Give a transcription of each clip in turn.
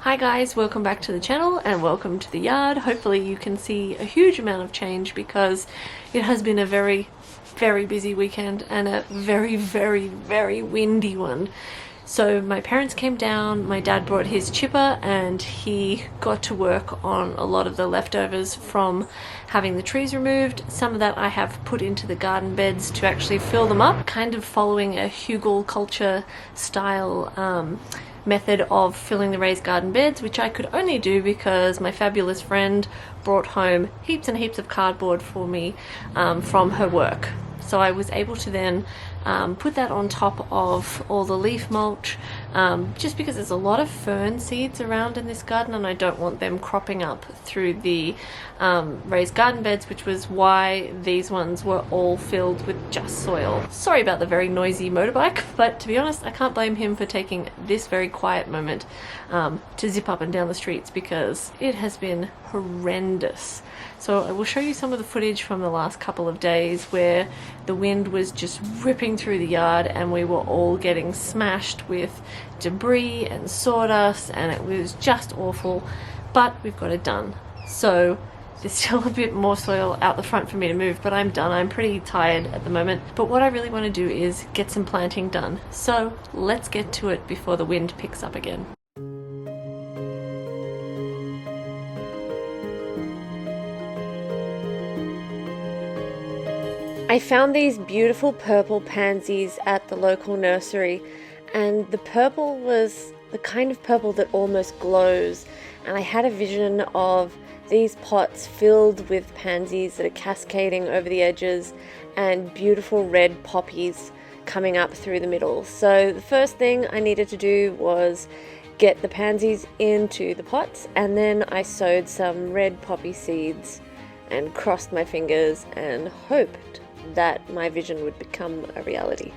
Hi guys, welcome back to the channel and welcome to the yard. Hopefully you can see a huge amount of change because it has been a very busy weekend and a very windy one. So my parents came down, my dad brought his chipper and he got to work on a lot of the leftovers from having the trees removed. Some of that I have put into the garden beds to actually fill them up, kind of following a hugelkultur style method of filling the raised garden beds, which I could only do because my fabulous friend brought home heaps and heaps of cardboard for me from her work. So I was able to then put that on top of all the leaf mulch, just because there's a lot of fern seeds around in this garden and I don't want them cropping up through the raised garden beds, which was why these ones were all filled with just soil. Sorry about the very noisy motorbike, but to be honest, I can't blame him for taking this very quiet moment to zip up and down the streets because it has been horrendous. So I will show you some of the footage from the last couple of days where the wind was just ripping through the yard and we were all getting smashed with debris and sawdust and it was just awful, but we've got it done. So there's still a bit more soil out the front for me to move, but I'm done. I'm pretty tired at the moment, but what I really want to do is get some planting done. So let's get to it before the wind picks up again. I found these beautiful purple pansies at the local nursery, and the purple was the kind of purple that almost glows, and I had a vision of these pots filled with pansies that are cascading over the edges and beautiful red poppies coming up through the middle. So the first thing I needed to do was get the pansies into the pots, and then I sowed some red poppy seeds and crossed my fingers and hoped that my vision would become a reality.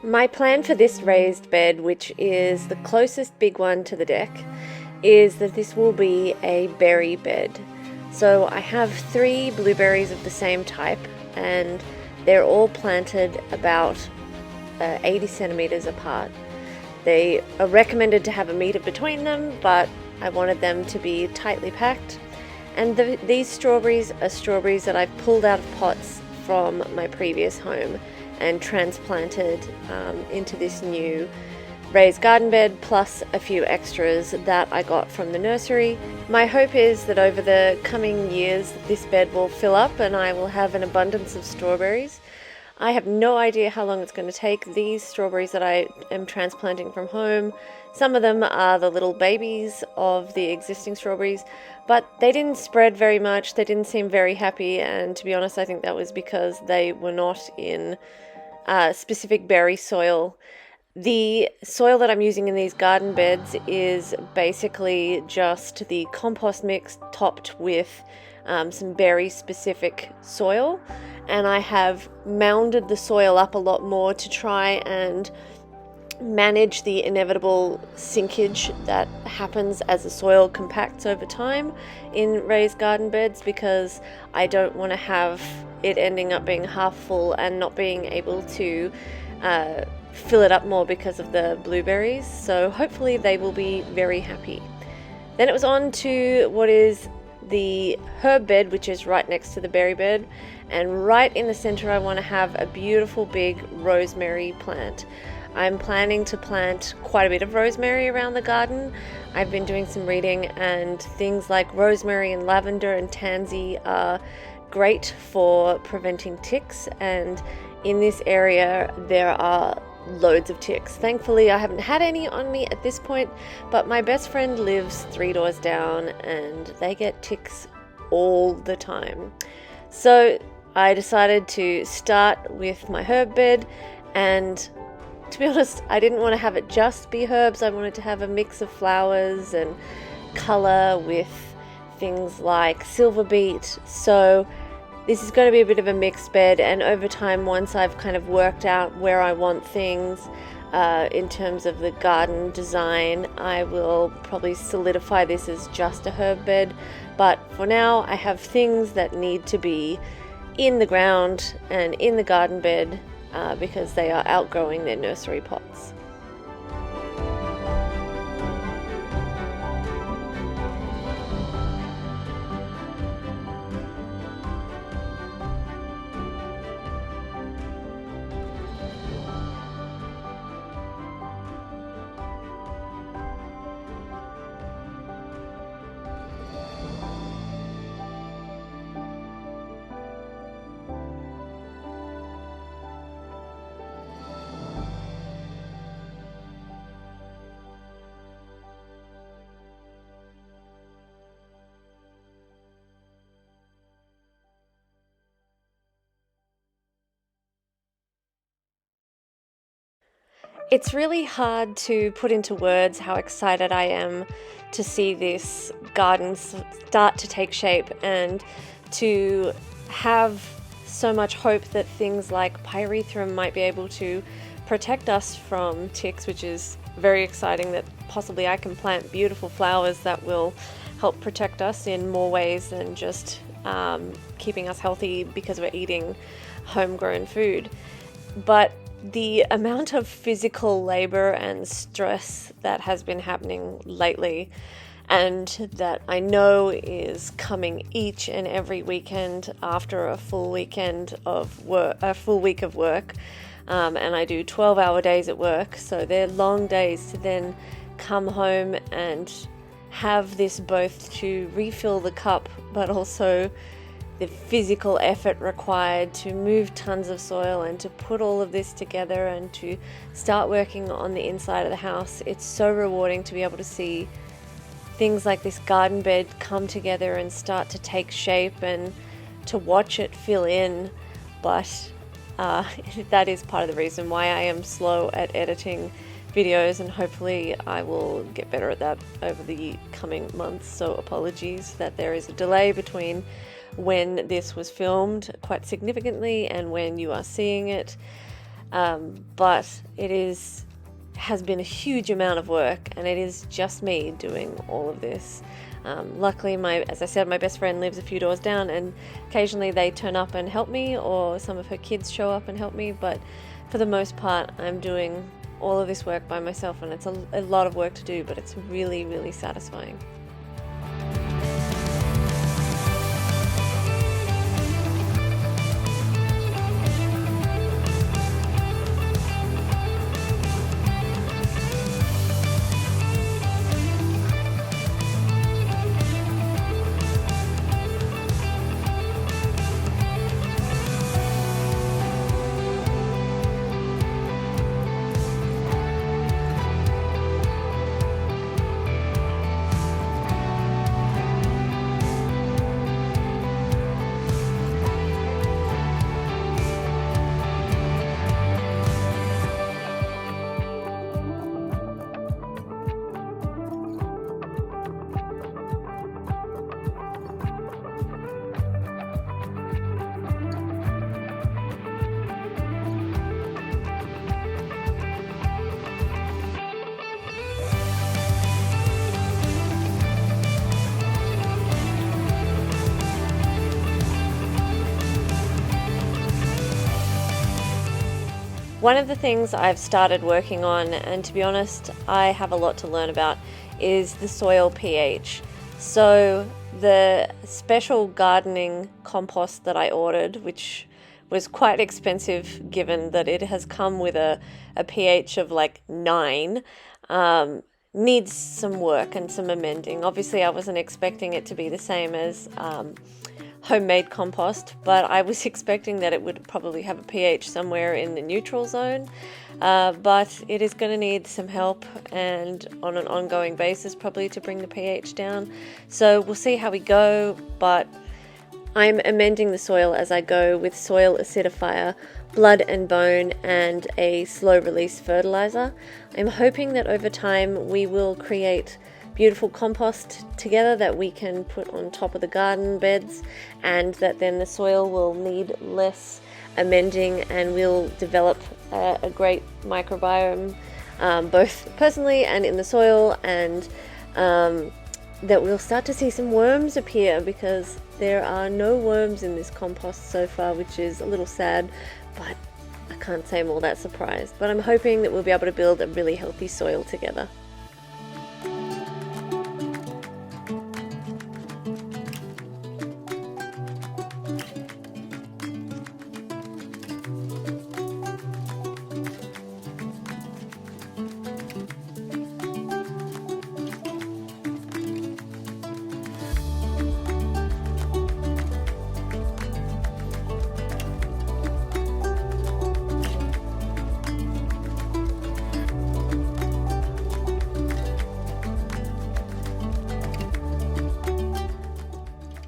My plan for this raised bed, which is the closest big one to the deck, is that this will be a berry bed. So I have 3 blueberries of the same type and they're all planted about 80 centimeters apart. They are recommended to have a meter between them, but I wanted them to be tightly packed. And these strawberries are strawberries that I've pulled out of pots from my previous home and transplanted into this new raised garden bed, plus a few extras that I got from the nursery. My hope is that over the coming years this bed will fill up and I will have an abundance of strawberries. I have no idea how long it's going to take. These strawberries that I am transplanting from home, some of them are the little babies of the existing strawberries, but they didn't spread very much. They didn't seem very happy, and to be honest, I think that was because they were not in specific berry soil. The soil that I'm using in these garden beds is basically just the compost mix topped with some berry specific soil, and I have mounded the soil up a lot more to try and manage the inevitable sinkage that happens as the soil compacts over time in raised garden beds, because I don't want to have it ending up being half full and not being able to fill it up more because of the blueberries. So hopefully they will be very happy. Then it was on to what is the herb bed, which is right next to the berry bed, and right in the center I want to have a beautiful big rosemary plant. I'm planning to plant quite a bit of rosemary around the garden. I've been doing some reading and things like rosemary and lavender and tansy are great for preventing ticks, and in this area there are loads of ticks. Thankfully I haven't had any on me at this point, but my best friend lives 3 doors down and they get ticks all the time. So I decided to start with my herb bed, and to be honest, I didn't want to have it just be herbs. I wanted to have a mix of flowers and colour with things like silver beet. So This is going to be a bit of a mixed bed, and over time, once I've kind of worked out where I want things in terms of the garden design, I will probably solidify this as just a herb bed. But for now, I have things that need to be in the ground and in the garden bed because they are outgrowing their nursery pots. It's really hard to put into words how excited I am to see this garden start to take shape and to have so much hope that things like pyrethrum might be able to protect us from ticks, which is very exciting that possibly I can plant beautiful flowers that will help protect us in more ways than just keeping us healthy because we're eating homegrown food. But the amount of physical labor and stress that has been happening lately, and that I know is coming each and every weekend after a full weekend of work, a full week of work, and I do 12-hour days at work, so they're long days to then come home and have this both to refill the cup, but also the physical effort required to move tons of soil and to put all of this together and to start working on the inside of the house. It's so rewarding to be able to see things like this garden bed come together and start to take shape and to watch it fill in. But that is part of the reason why I am slow at editing videos, and hopefully I will get better at that over the coming months. So apologies that there is a delay between when this was filmed quite significantly and when you are seeing it, but it has been a huge amount of work, and it is just me doing all of this. Luckily, as I said, my best friend lives a few doors down, and occasionally they turn up and help me, or some of her kids show up and help me, but for the most part I'm doing all of this work by myself, and it's a lot of work to do, but it's really, really satisfying. One of the things I've started working on, and to be honest, I have a lot to learn about, is the soil pH. So the special gardening compost that I ordered, which was quite expensive given that it has come with a pH of like 9, needs some work and some amending. Obviously, I wasn't expecting it to be the same as homemade compost, but I was expecting that it would probably have a pH somewhere in the neutral zone, but it is going to need some help and on an ongoing basis probably to bring the pH down. So we'll see how we go, but I'm amending the soil as I go with soil acidifier, blood and bone, and a slow release fertilizer. I'm hoping that over time we will create beautiful compost together that we can put on top of the garden beds, and that then the soil will need less amending and we'll develop a great microbiome, both personally and in the soil, and that we'll start to see some worms appear, because there are no worms in this compost so far, which is a little sad, but I can't say I'm all that surprised. But I'm hoping that we'll be able to build a really healthy soil together.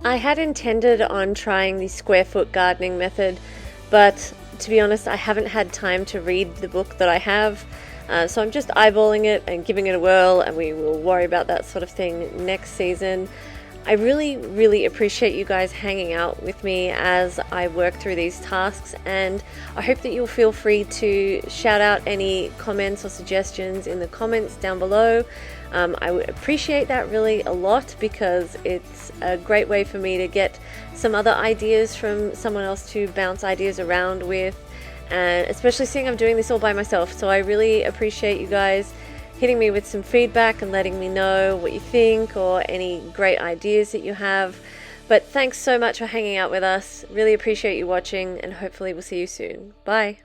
I had intended on trying the square foot gardening method, but to be honest, I haven't had time to read the book that I have, so I'm just eyeballing it and giving it a whirl, and we will worry about that sort of thing next season. I really appreciate you guys hanging out with me as I work through these tasks, and I hope that you'll feel free to shout out any comments or suggestions in the comments down below. I would appreciate that really a lot, because it's a great way for me to get some other ideas from someone else to bounce ideas around with, and especially seeing I'm doing this all by myself. So I really appreciate you guys hitting me with some feedback and letting me know what you think or any great ideas that you have. But thanks so much for hanging out with us. Really appreciate you watching, and hopefully we'll see you soon. Bye.